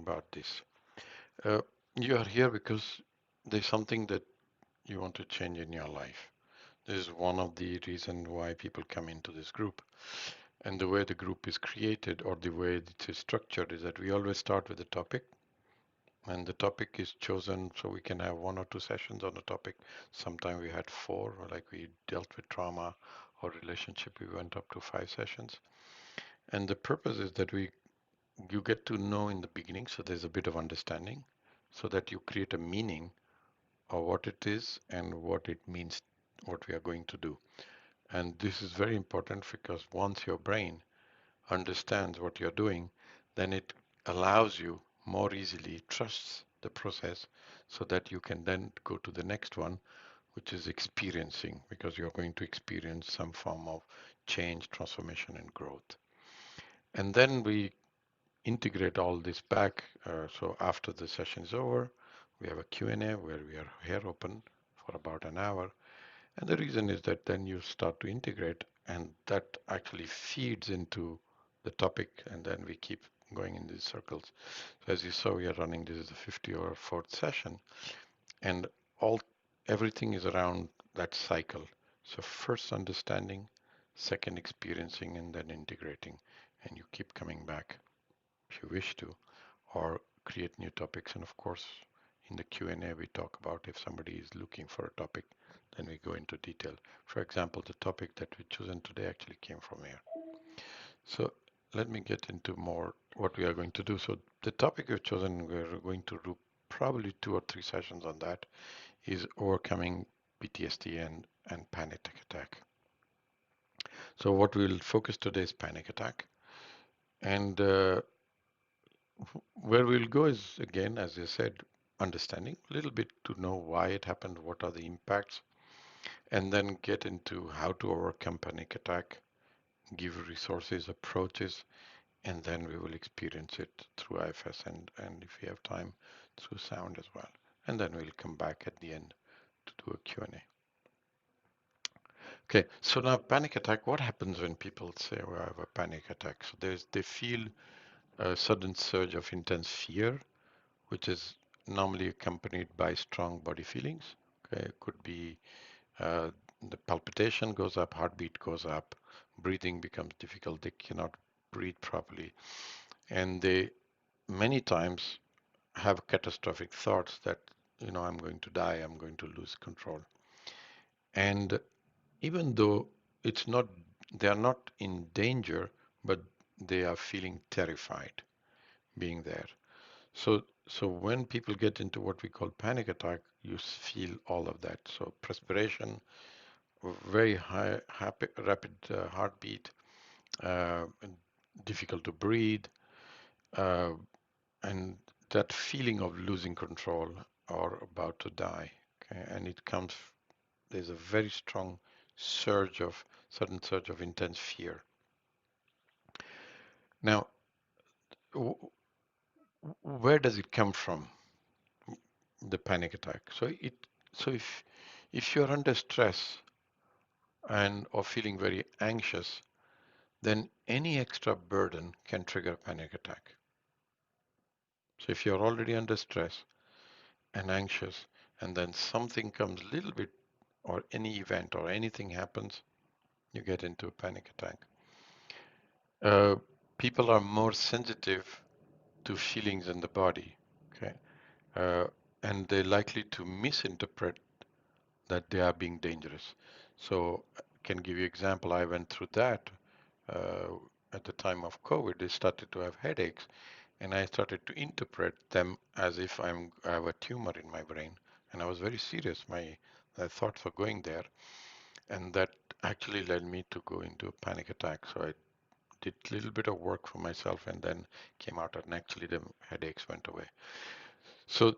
about this. Uh, you are here because there's something that you want to change in your life. This is one of the reasons why people come into this group. And the way the group is created or the way it is structured is that we always start with a topic, and the topic is chosen so we can have 1 or 2 sessions on a topic. Sometimes we had four, or like we dealt with trauma or relationship, we went up to 5 sessions. And the purpose is that you get to know in the beginning, so there's a bit of understanding, so that you create a meaning of what it is and what it means, what we are going to do. And this is very important because once your brain understands what you're doing, then it allows you more easily, trusts the process so that you can then go to the next one, which is experiencing, because you're going to experience some form of change, transformation, and growth. And then we integrate all this back. So after the session is over, we have a Q&A where we are here open for about an hour. And the reason is that then you start to integrate, and that actually feeds into the topic, and then we keep going in these circles. So as you saw, we are running, this is the 50 or fourth session, and all everything is around that cycle. So first understanding, second experiencing, and then integrating, and you keep coming back if you wish to, or create new topics. And of course, in the Q&A, we talk about if somebody is looking for a topic, then we go into detail. For example, the topic that we chosen today actually came from here. So let me get into more what we are going to do. So the topic we've chosen, we're going to do probably 2 or 3 sessions on that, is overcoming PTSD and panic attack. So what we'll focus today is panic attack. And where we'll go is, again, as I said, understanding a little bit to know why it happened, what are the impacts, and then get into how to overcome panic attack, give resources, approaches, and then we will experience it through IFS and if we have time, through sound as well. And then we'll come back at the end to do a Q&A. Okay, so now panic attack, what happens when people say, well, I have a panic attack? So they feel a sudden surge of intense fear, which is normally accompanied by strong body feelings. Okay, it could be uh, the palpitation goes up, heartbeat goes up, breathing becomes difficult, they cannot breathe properly, and they many times have catastrophic thoughts that, I'm going to die, I'm going to lose control. And even though it's not, they are not in danger, but they are feeling terrified being there. So when people get into what we call panic attack, you feel all of that. So perspiration, very high, rapid heartbeat, and difficult to breathe, uh, and that feeling of losing control or about to die. Okay, and it comes. There's a very strong sudden surge of intense fear. Now, where does it come from? The panic attack. So if you're under stress and or feeling very anxious, then any extra burden can trigger a panic attack. So if you're already under stress and anxious, and then something comes a little bit, or any event or anything happens, you get into a panic attack. Uh, People are more sensitive to feelings in the body, okay, uh, and they're likely to misinterpret that they are being dangerous. So I can give you example. I went through that uh, at the time of COVID. I started to have headaches, and I started to interpret them as if I have a tumor in my brain, and I was very serious. My thoughts were going there, and that actually led me to go into a panic attack. So I did a little bit of work for myself, and then came out, and actually the headaches went away. So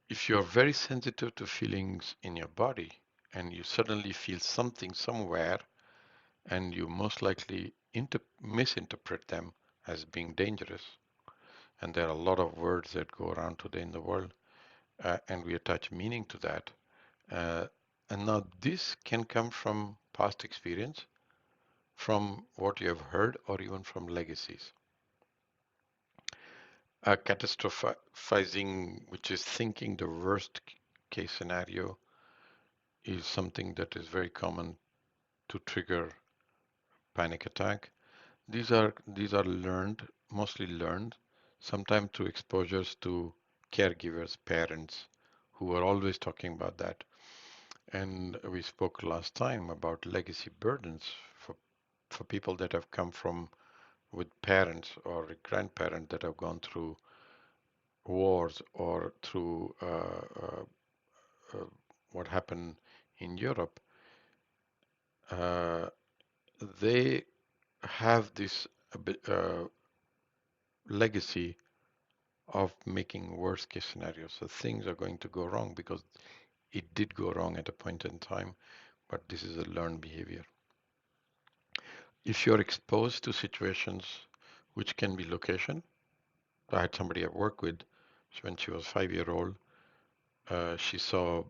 if you're very sensitive to feelings in your body, and you suddenly feel something somewhere, and you most likely misinterpret them as being dangerous, and there are a lot of words that go around today in the world, and we attach meaning to that. Uh, and now this can come from past experience, from what you have heard, or even from legacies. Catastrophizing, which is thinking the worst case scenario, is something that is very common to trigger panic attack. These are learned, mostly learned, sometimes through exposures to caregivers, parents, who are always talking about that. And we spoke last time about legacy burdens for for people that have come from with parents or a grandparent that have gone through wars or through uh, what happened in Europe. Uh, they have this legacy of making worst case scenarios. So things are going to go wrong because it did go wrong at a point in time, but this is a learned behavior. If you're exposed to situations which can be location, I had somebody I work with, when she was 5 year old, she saw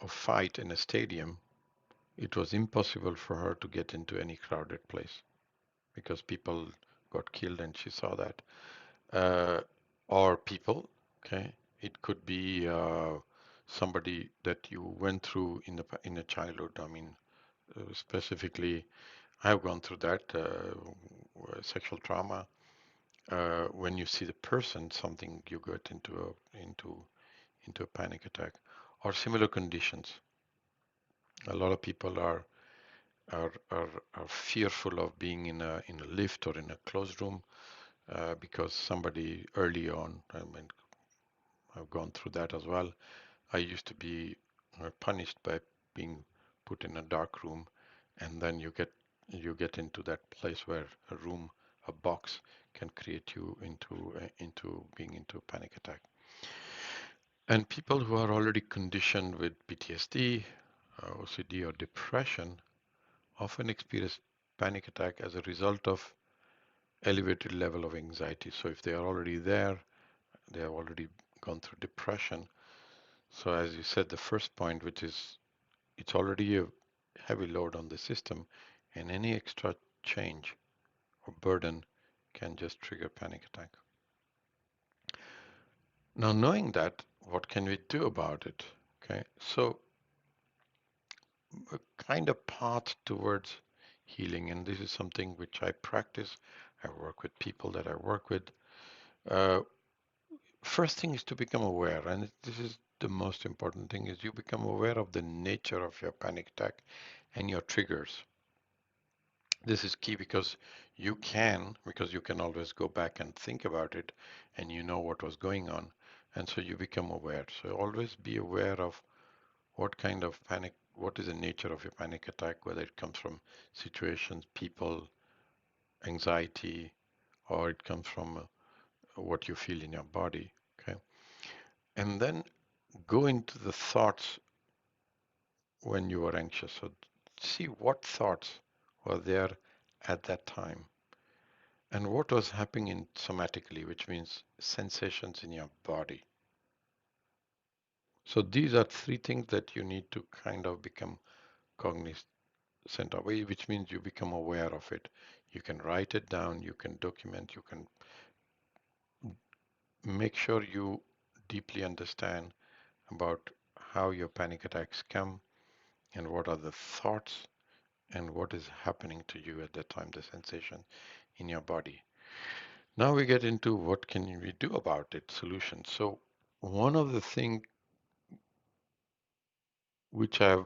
a fight in a stadium. It was impossible for her to get into any crowded place because people got killed and she saw that. Uh, or people, okay? It could be somebody that you went through in a childhood. I mean, specifically, I've gone through that sexual trauma. When you see the person, something you get into a panic attack, or similar conditions. A lot of people are fearful of being in a lift or in a closed room because somebody early on, I mean, I've gone through that as well. I used to be punished by being put in a dark room, and then you get into that place where a room, a box, can create you into being into a panic attack. And people who are already conditioned with PTSD, OCD, or depression often experience panic attack as a result of elevated level of anxiety. So if they are already there, they have already gone through depression. So as you said, the first point, which is it's already a heavy load on the system, and any extra change or burden can just trigger panic attack. Now, knowing that, what can we do about it? Okay, so a kind of path towards healing, and this is something which I practice. I work with people that I work with. Uh, First thing is to become aware, and this is the most important thing: is you become aware of the nature of your panic attack and your triggers. This is key because you can always go back and think about it and you know what was going on. And so you become aware. So always be aware of what is the nature of your panic attack, whether it comes from situations, people, anxiety, or it comes from what you feel in your body. Okay. And then go into the thoughts when you are anxious. So see what thoughts were there at that time and what was happening in somatically, which means sensations in your body. So these are three things that you need to kind of become cognizant of, which means you become aware of it. You can write it down, you can document, you can make sure you deeply understand about how your panic attacks come and what are the thoughts and what is happening to you at that time, the sensation in your body. Now we get into what can we do about it, solutions. So one of the things which I've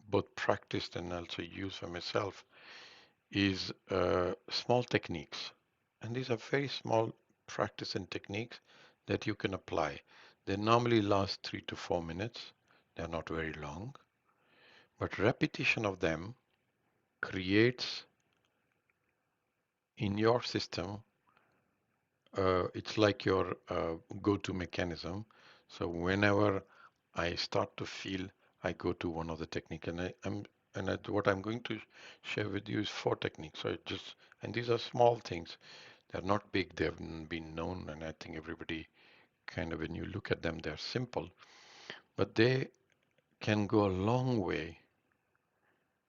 both practiced and also used for myself is small techniques. And these are very small practice and techniques that you can apply. They normally last 3 to 4 minutes. They're not very long, but repetition of them creates in your system, it's like your go-to mechanism. So whenever I start to feel, I go to one of the technique, and what I'm going to share with you is four techniques. So and these are small things. They're not big. They've been known, and I think everybody kind of when you look at them, they're simple, but they can go a long way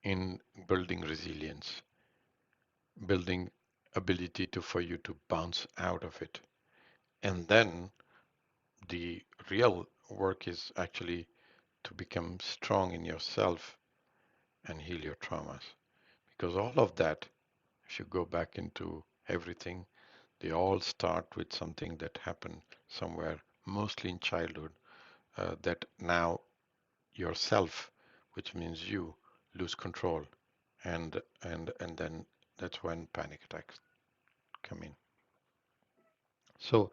in building resilience, building ability to for you to bounce out of it. And then the real work is actually to become strong in yourself and heal your traumas. Because all of that, if you go back into everything, they all start with something that happened somewhere, mostly in childhood, that now yourself, which means you, lose control. And then that's when panic attacks come in. So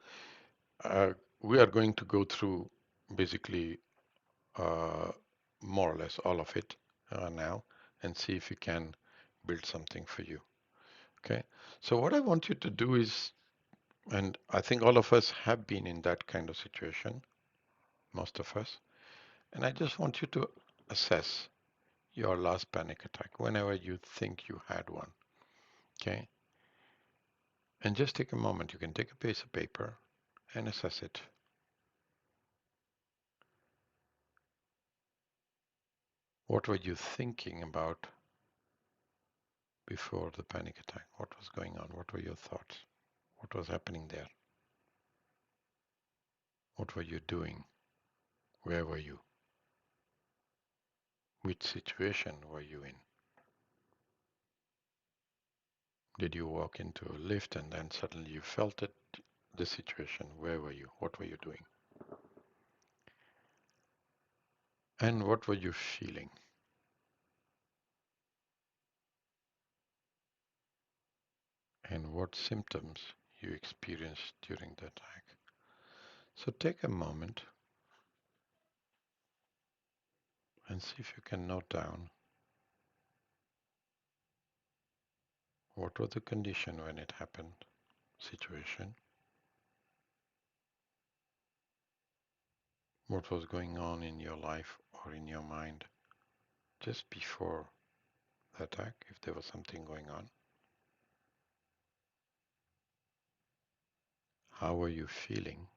uh, we are going to go through basically uh, more or less all of it now and see if we can build something for you. Okay. So what I want you to do is, and I think all of us have been in that kind of situation, most of us, and I just want you to assess your last panic attack whenever you think you had one. Okay. And just take a moment. You can take a piece of paper and assess it. What were you thinking about before the panic attack? What was going on? What were your thoughts? What was happening there? What were you doing? Where were you? Which situation were you in? Did you walk into a lift and then suddenly you felt it? The situation, where were you? What were you doing? And what were you feeling? And what symptoms you experienced during the attack? So take a moment and see if you can note down what was the condition when it happened, situation, what was going on in your life or in your mind just before the attack, if there was something going on. How were you feeling?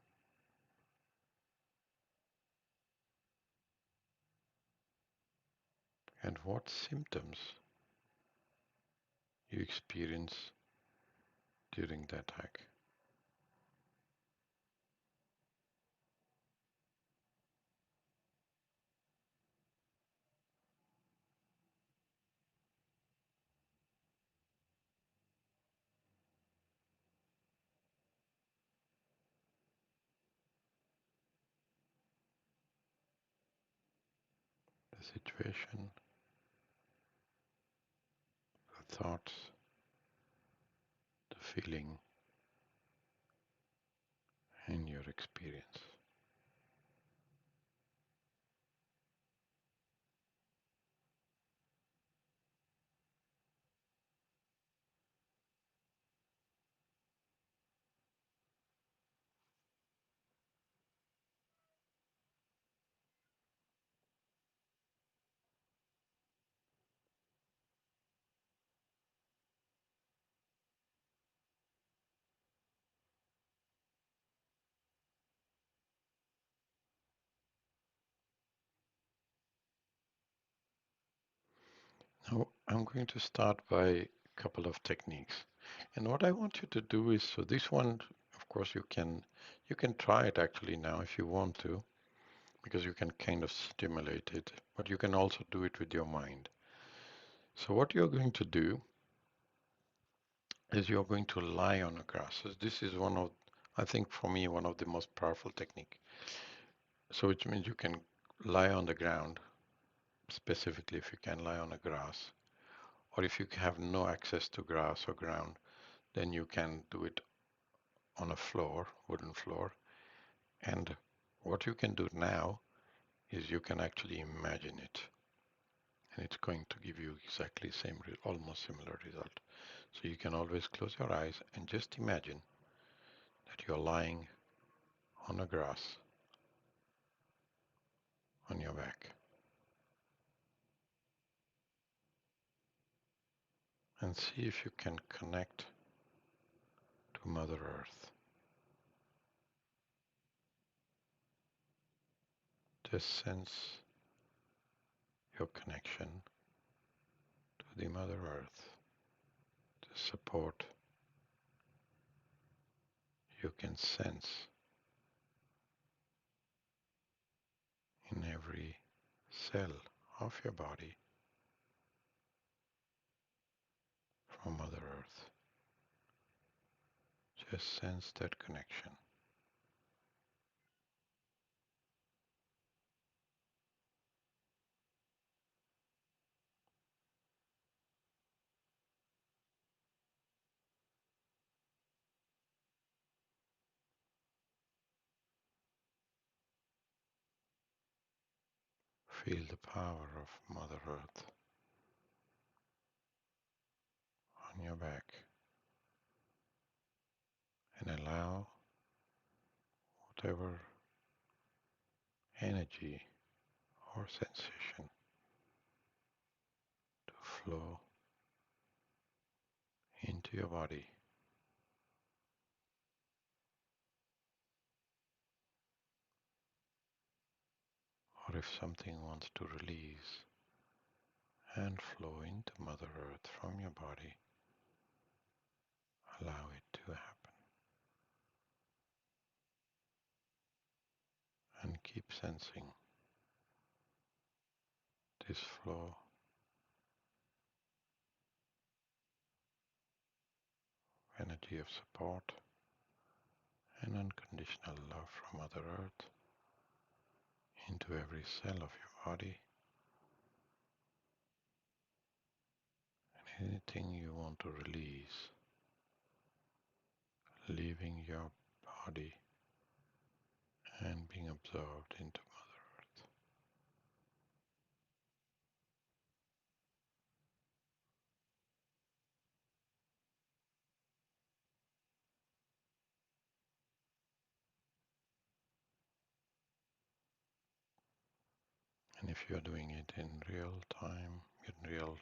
And what symptoms you experienced during the attack? The situation, the thoughts, the feeling, and your experience. Now, I'm going to start by a couple of techniques. And what I want you to do is, so this one, of course, you can try it actually now if you want to, because you can kind of stimulate it, but you can also do it with your mind. So what you're going to do is you're going to lie on the grass. So this is one of, I think for me, one of the most powerful technique. So which means you can lie on the ground, specifically if you can lie on the grass, or if you have no access to grass or ground, then you can do it on a floor, wooden floor. And what you can do now is you can actually imagine it. And it's going to give you exactly same, almost similar result. So you can always close your eyes and just imagine that you're lying on the grass on your back. And see if you can connect to Mother Earth. Just sense your connection to the Mother Earth to support You can sense in every cell of your body from Mother Earth. Just sense that connection. Feel the power of Mother Earth on your back and allow whatever energy or sensation to flow into your body. Or if something wants to release and flow into Mother Earth from your body, allow it to happen. And keep sensing this flow, energy of support and unconditional love from Mother Earth into every cell of your body, and anything you want to release, leaving your body and being absorbed into Mother Earth. And if you're doing it in real time, in real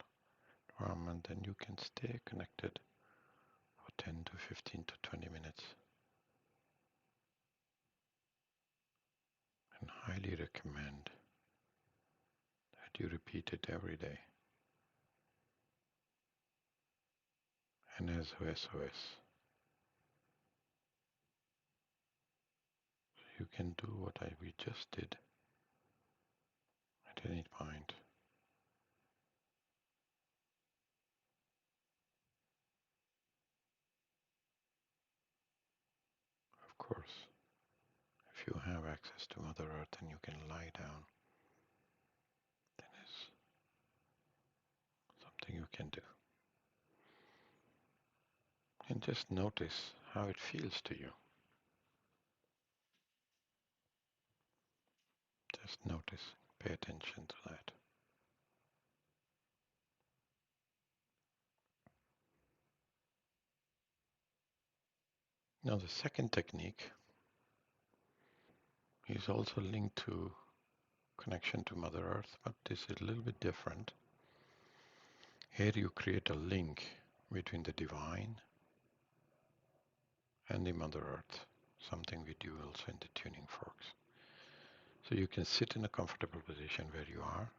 environment, then you can stay connected for 10 to 15 to 20 minutes. And highly recommend that you repeat it every day. And as SOS, you can do what we just did at any point. Of course, if you have access to Mother Earth and you can lie down, then it's something you can do. And just notice how it feels to you. Just notice, pay attention to that. Now the second technique is also linked to connection to Mother Earth, but this is a little bit different. Here you create a link between the divine and the Mother Earth, something we do also in the tuning forks. So you can sit in a comfortable position where you are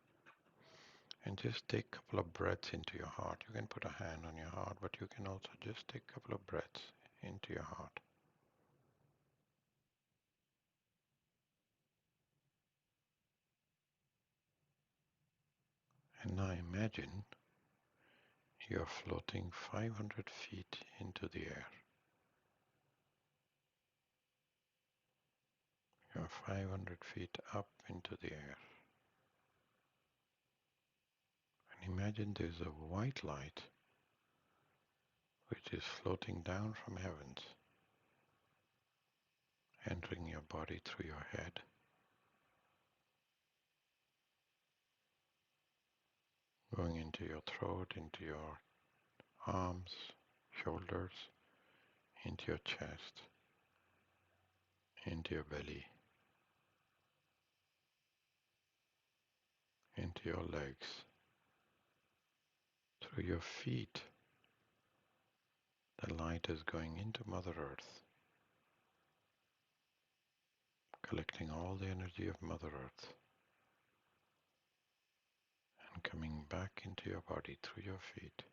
and just take a couple of breaths into your heart. You can put a hand on your heart, but you can also just take a couple of breaths into your heart. And now imagine you're floating 500 feet into the air. You're 500 feet up into the air. And imagine there's a white light which is floating down from heavens, entering your body through your head, going into your throat, into your arms, shoulders, into your chest, into your belly, into your legs, through your feet. The light is going into Mother Earth, collecting all the energy of Mother Earth and coming back into your body through your feet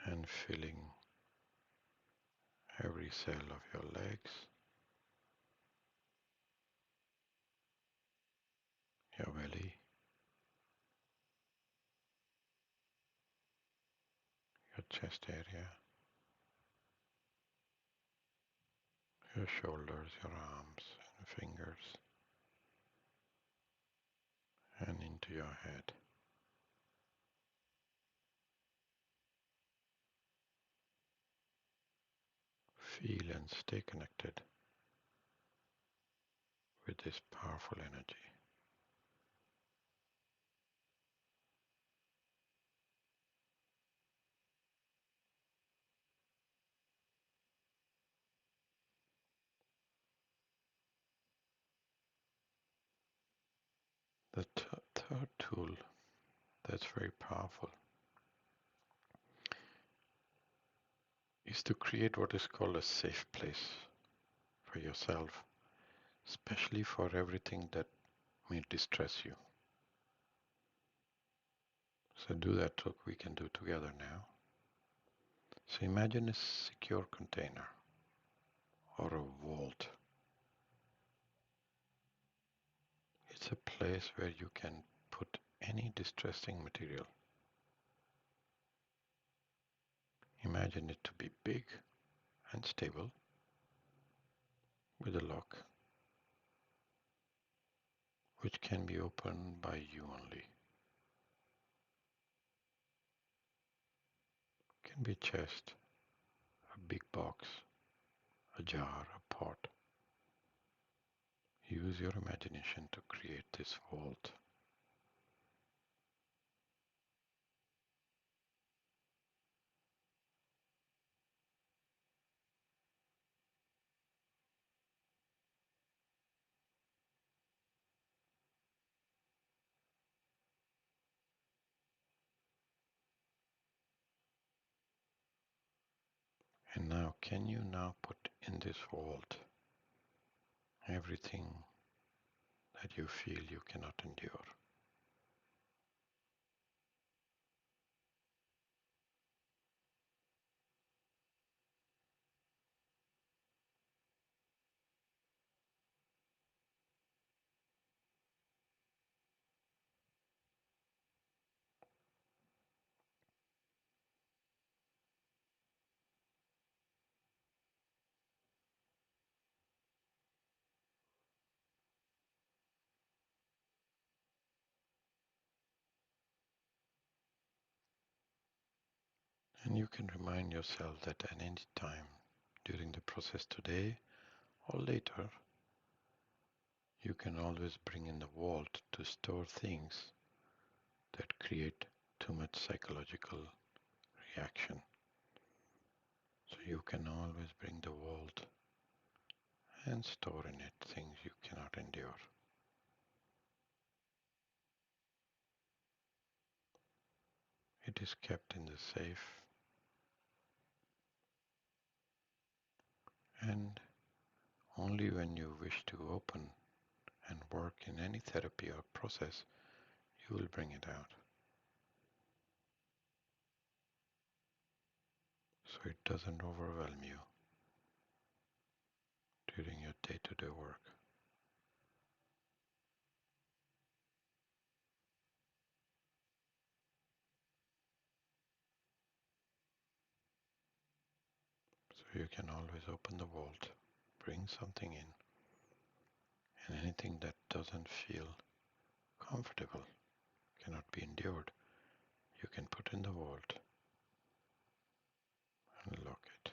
and filling every cell of your legs, your belly, your chest area, your shoulders, your arms and fingers, and into your head. Feel and stay connected with this powerful energy. The third tool that's very powerful is to create what is called a safe place for yourself, especially for everything that may distress you. So do that what we can do together now. So imagine a secure container or a vault. It's a place where you can put any distressing material. Imagine it to be big and stable with a lock which can be opened by you only. It can be a chest, a big box, a jar, a pot. Use your imagination to create this vault. And now, can you now put in this vault everything that you feel you cannot endure? And you can remind yourself that at any time during the process today or later, you can always bring in the vault to store things that create too much psychological reaction. So you can always bring the vault and store in it things you cannot endure. It is kept in the safe, and only when you wish to open and work in any therapy or process, you will bring it out. So it doesn't overwhelm you during your day-to-day work. So you can always open the vault, bring something in, and anything that doesn't feel comfortable, cannot be endured, you can put in the vault and lock it.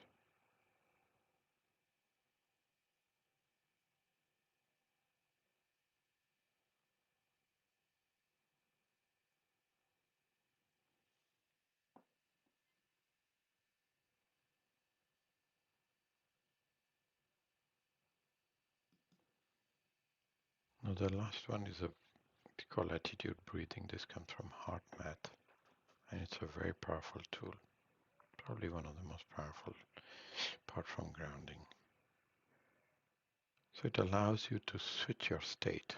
Now the last one is a we call attitude breathing. This comes from heart math, and it's a very powerful tool, probably one of the most powerful apart from grounding. So it allows you to switch your state.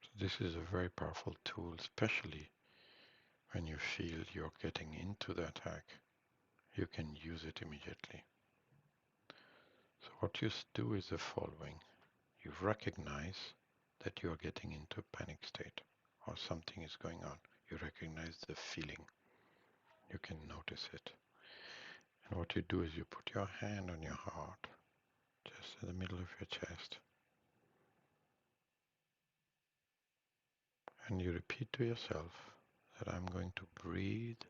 So this is a very powerful tool, especially when you feel you're getting into the attack. You can use it immediately. What you do is the following. You recognize that you are getting into a panic state or something is going on. You recognize the feeling. You can notice it. And what you do is you put your hand on your heart, just in the middle of your chest, and you repeat to yourself that I'm going to breathe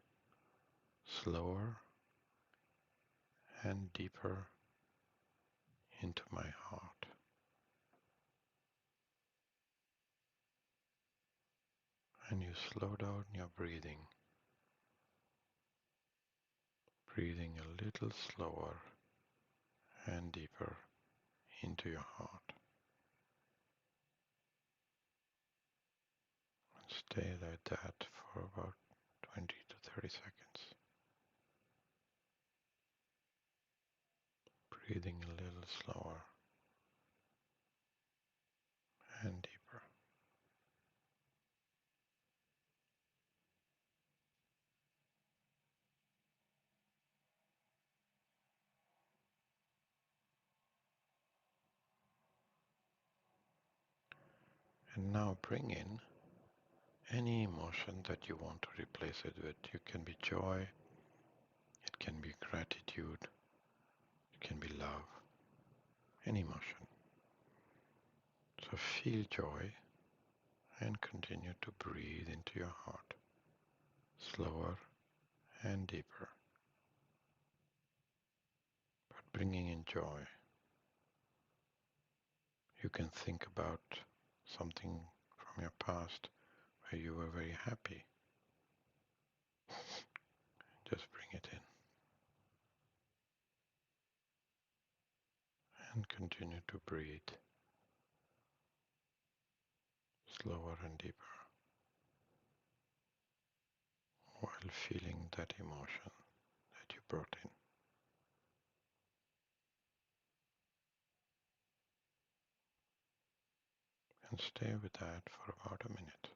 slower and deeper into my heart. And you slow down your breathing, breathing a little slower and deeper into your heart. And stay like that for about 20 to 30 seconds. Breathing a little slower and deeper. And now bring in any emotion that you want to replace it with. It can be joy, it can be gratitude, it can be love, any emotion. So feel joy and continue to breathe into your heart, slower and deeper, but bringing in joy. You can think about something from your past where you were very happy. Just bring it in and continue to breathe slower and deeper while feeling that emotion that you brought in. And stay with that for about a minute,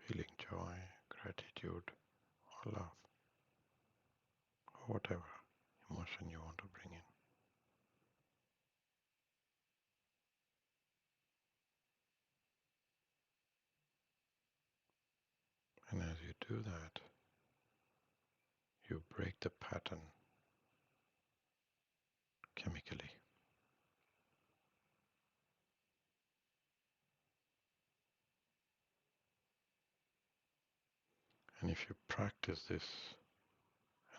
feeling joy, gratitude, or love, or whatever emotion you want to bring in. And as you do that, you break the pattern chemically. And if you practice this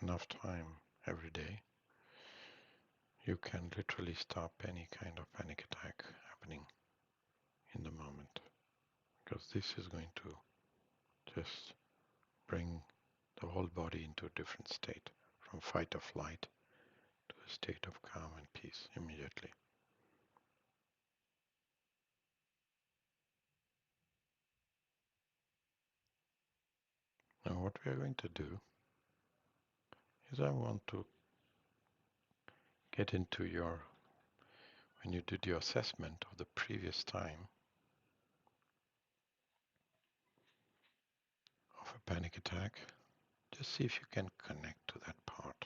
enough time every day, you can literally stop any kind of panic attack happening in the moment. Because this is going to just bring the whole body into a different state, from fight or flight to a state of calm and peace immediately. Now what we are going to do is I want to get into when you did your assessment of the previous time of a panic attack, just see if you can connect to that part.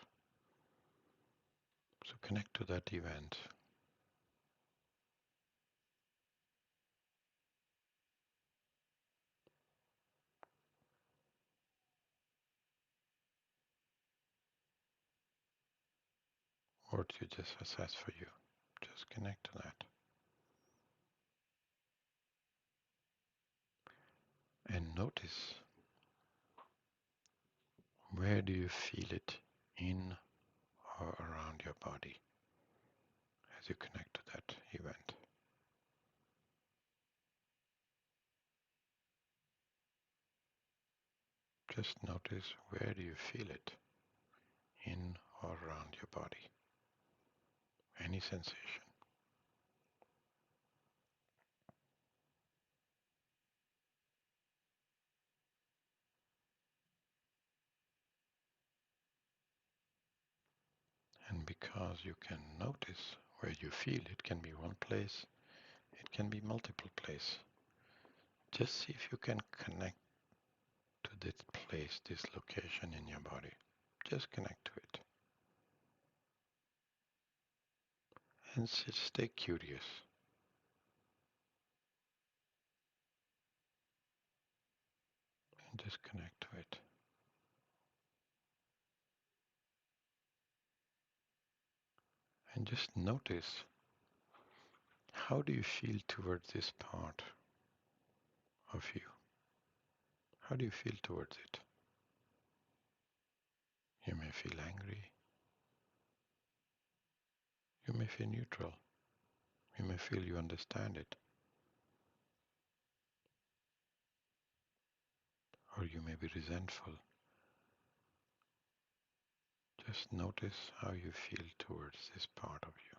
So connect to that event. What you just assess for you. Just connect to that. And notice, where do you feel it in or around your body as you connect to that event. Just notice, where do you feel it in or around your body. Any sensation. And because you can notice where you feel, it can be one place, it can be multiple places. Just see if you can connect to this place, this location in your body. Just connect to it. And stay curious. And just connect to it. And just notice, how do you feel towards this part of you? How do you feel towards it? You may feel angry. You may feel neutral. You may feel you understand it. Or you may be resentful. Just notice how you feel towards this part of you.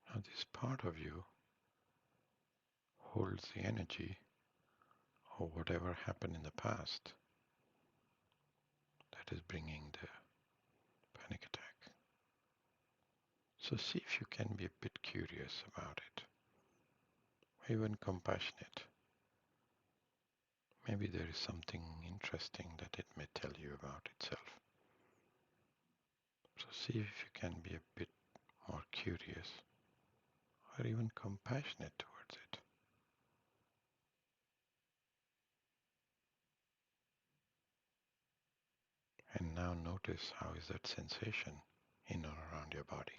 Now, this part of you holds the energy of whatever happened in the past that is bringing the panic attack. So see if you can be a bit curious about it, even compassionate. Maybe there is something interesting that it may tell you about itself. So see if you can be a bit more curious or even compassionate towards it. And now notice, how is that sensation in or around your body?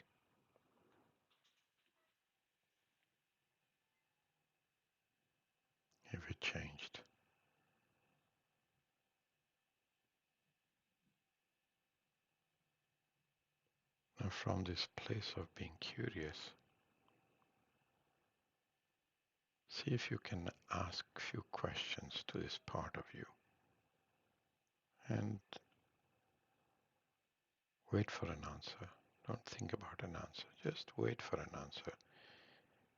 If it changed. Now from this place of being curious, see if you can ask a few questions to this part of you and wait for an answer. Don't think about an answer, just wait for an answer.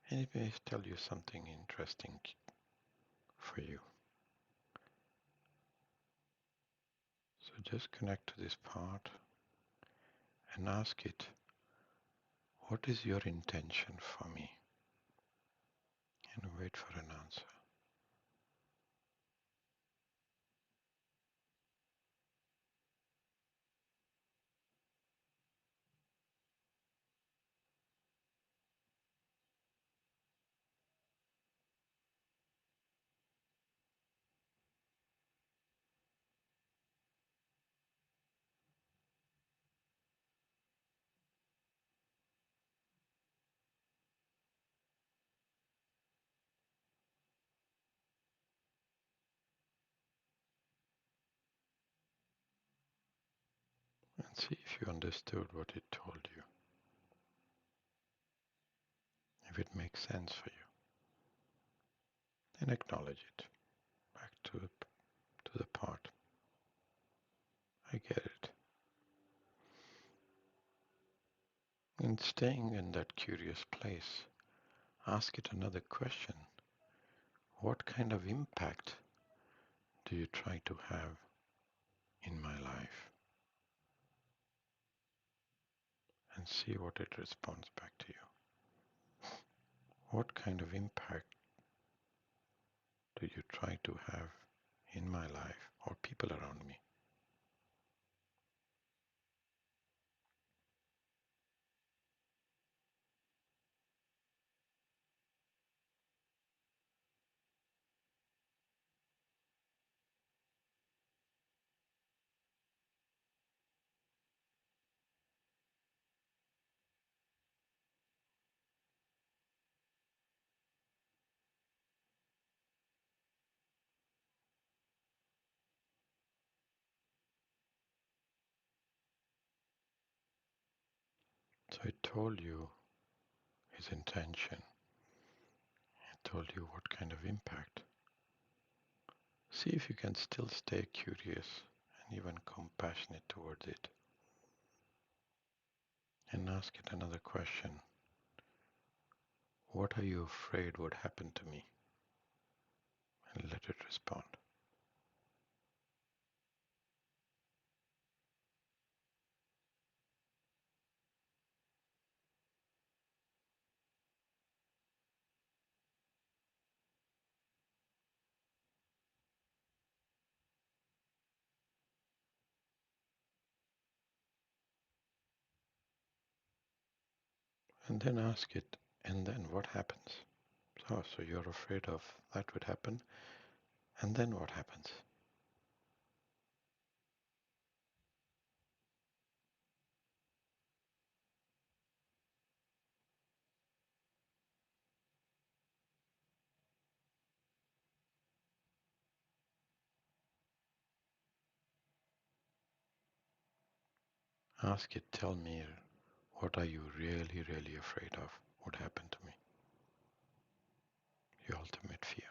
And it may tell you something interesting for you. So just connect to this part and ask it, what is your intention for me? And wait for an answer. And see if you understood what it told you. If it makes sense for you. And acknowledge it. Back to the part. I get it. And staying in that curious place, ask it another question. What kind of impact do you try to have in my life? And see what it responds back to you. What kind of impact do you try to have in my life or people around me? So it told you his intention. It told you what kind of impact. See if you can still stay curious and even compassionate towards it. And ask it another question. What are you afraid would happen to me? And let it respond. And then ask it, and then what happens? So you're afraid of that would happen, and then what happens? Ask it, tell me, what are you really, really afraid of would happen to me? Your ultimate fear.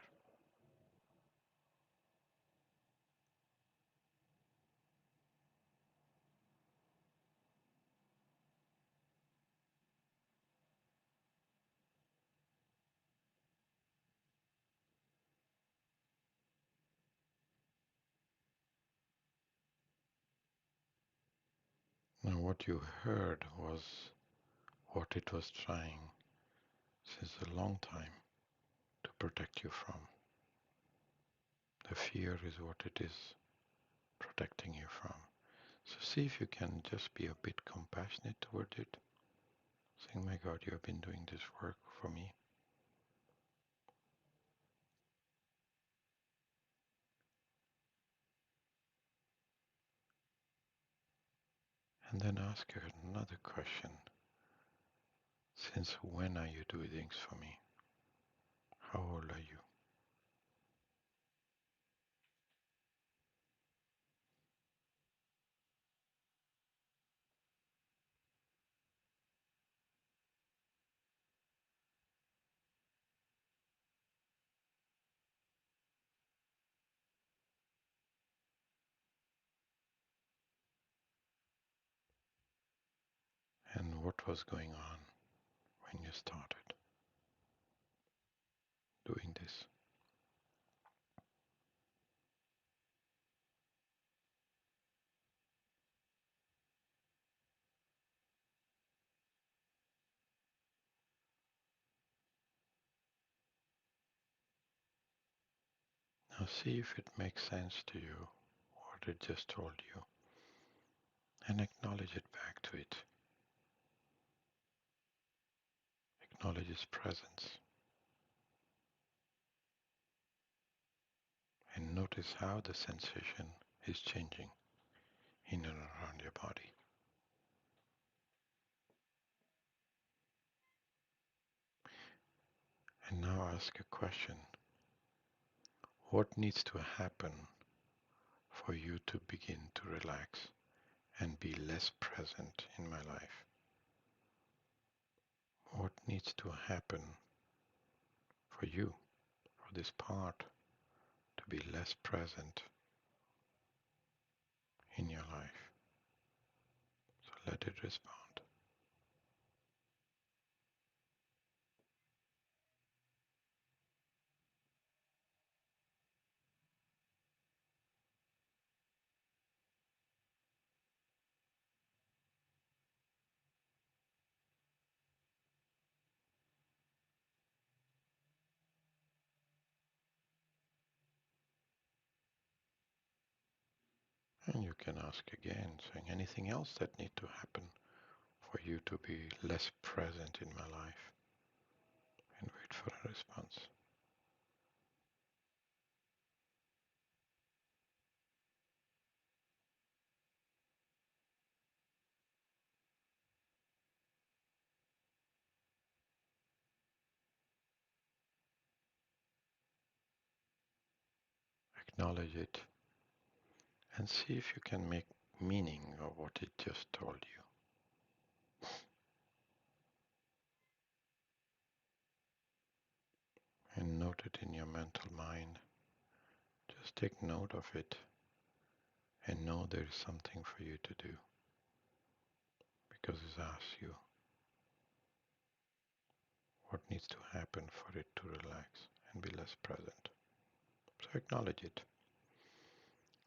Now, what you heard was what it was trying since a long time to protect you from. The fear is what it is protecting you from. So see if you can just be a bit compassionate toward it, saying, my God, you have been doing this work for me. And then ask her another question. Since when are you doing things for me? How old are you? And what was going on when you started doing this? Now see if it makes sense to you what it just told you, and acknowledge it back to it. Acknowledge its presence, and notice how the sensation is changing in and around your body. And now ask a question. What needs to happen for you to begin to relax and be less present in my life? What needs to happen for you, for this part, to be less present in your life? So let it respond. And you can ask again, saying anything else that need to happen for you to be less present in my life, and wait for a response. Acknowledge it and see if you can make meaning of what it just told you. And note it in your mental mind. Just take note of it and know there is something for you to do, because it asks you what needs to happen for it to relax and be less present. So acknowledge it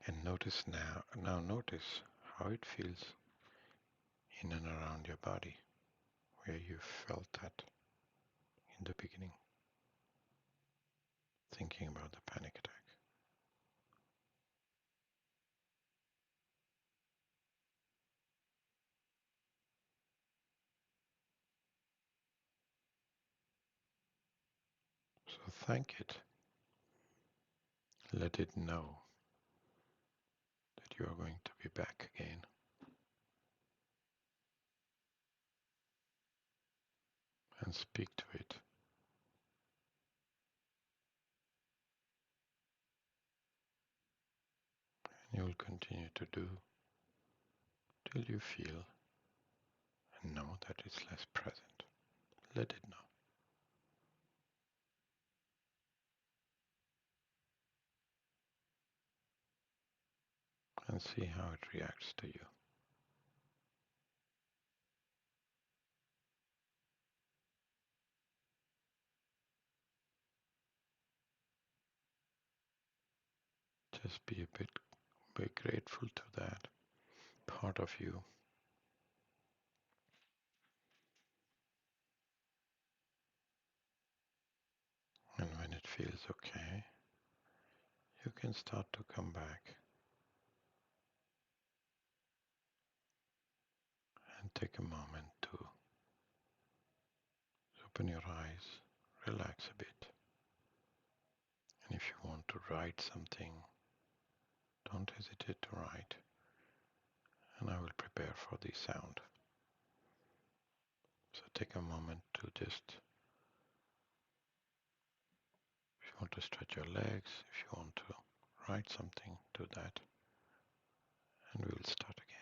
and notice now notice how it feels in and around your body, where you felt that in the beginning, thinking about the panic attack. So thank it. Let it know that you are going to be back again. And speak to it. And you will continue to do till you feel and know that it's less present. Let it know. And see how it reacts to you. Just be grateful to that part of you. And when it feels okay, you can start to come back and take a moment to open your eyes, relax a bit. And if you want to write something, don't hesitate to write. And I will prepare for the sound. So take a moment to just, if you want to stretch your legs, if you want to write something, do that. And we will start again.